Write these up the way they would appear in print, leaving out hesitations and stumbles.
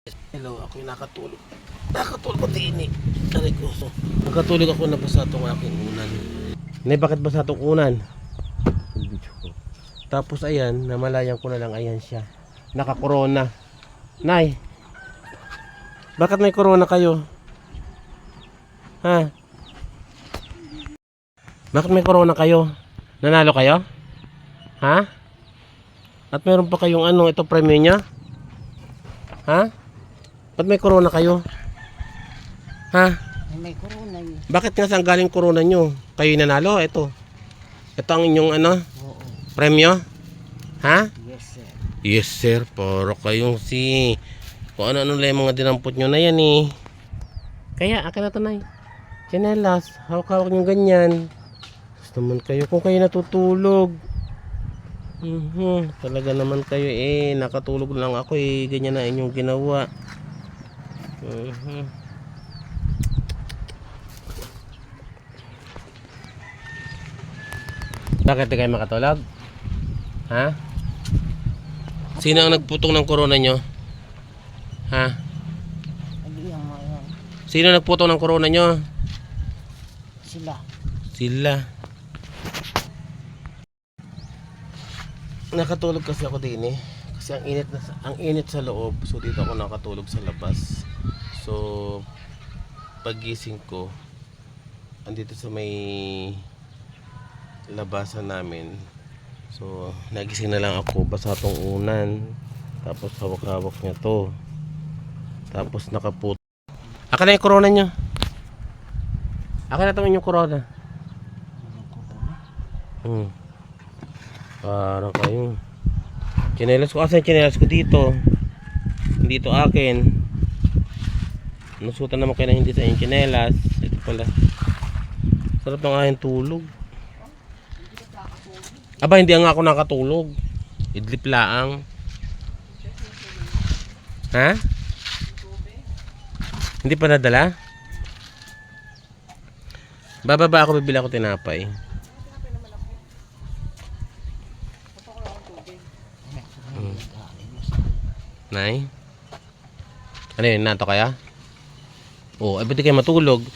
Hello, ako'y nakatulog. Nakatulog ko din eh. Aray ko. Nakatulog ako, nabasa itong aking unan. Nay, bakit basa itong unan? Tapos ayan, namalayan ko na lang, ayan siya. Naka-corona. Nay, bakit may corona kayo? Ha? Bakit may corona kayo? Nanalo kayo? Ha? At meron pa kayong ano, ito premyo niya? Ha? Ba't may corona kayo? Ha? May corona yun. Bakit nga saan galing corona nyo? Kayo nanalo? Ito. Ito ang inyong ano? Oo. Premyo? Ha? Yes, sir. Yes sir. Para kayong si... Kung ano-ano lang yung mga dinampot nyo na yan eh. Kaya akin na ito na eh. Chinelas. Hawak-hawak nyo ganyan. Gusto naman kayo. Kung kayo natutulog. Talaga naman kayo eh. Nakatulog lang ako eh. Ganyan na inyong ginawa. Bakit di kayo makatulog? Ha? Sino ang nagputong ng corona nyo? Ha? Hindi yan mo yan. Sino nagputong ng corona nyo? Sila. Sila. Nakatulog kasi ako din eh. Kasi ang init sa loob. So dito ako nakatulog sa labas. So paggising ko, andito sa may labasan namin. So nagising na lang ako, basa tong unan. Tapos hawak-hawak niya to. Tapos nakaput. Aka na yung corona niya. Aka na itong inyong corona. Parang kayo. Chinelas ko. Asan yung chinelas ko dito? Dito akin. Nasutan naman kayo na hindi sa inyong chinelas. Ito pala. Sarap ng aking tulog. Aba, hindi nga ako nakatulog. Idlip laang. Ha? Hindi pa nadala? Bababa ako, bibili ako tinapay. Nay? Ano yun? Nato kaya? Oo, ay ba't di kayo matulog?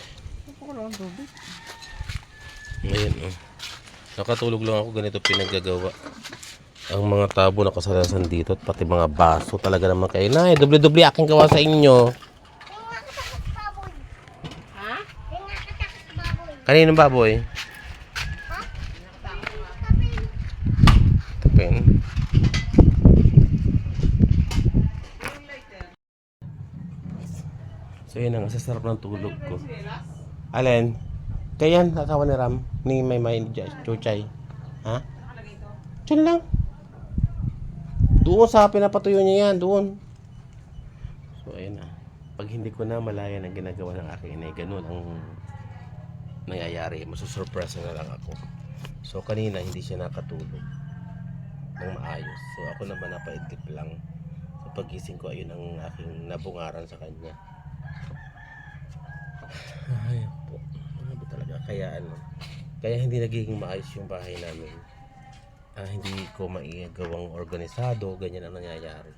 Ayun, oh. Nakatulog lang ako, ganito pinagagawa. Ang mga tabo nakasalasan dito at pati mga baso talaga naman kayo. Nay, doble-doble aking gawa sa inyo. Ha? Kaninong baboy? Tapin. So yun ang sasarap ng tulog ko. Alin? Kayan, asawa ni Ram, ni Maymay, ni Chuchay. Ha? Diyan lang. Doon sa pinapatuyo niya yan, doon. So ayun na. Pag hindi ko na malaya ang ginagawa ng aking inay, ganun ang nangyayari. Masusurpresa na lang ako. So kanina hindi siya nakatulog ng maayos. So ako naman napaidlip lang. Sa pagising ko, ayun ang aking nabungaran sa kanya. Ay po. Ano talaga? Kaya ano? Kaya hindi nagiging maayos yung bahay namin. Hindi ko maigawang organisado. Ganyan ang nangyayari.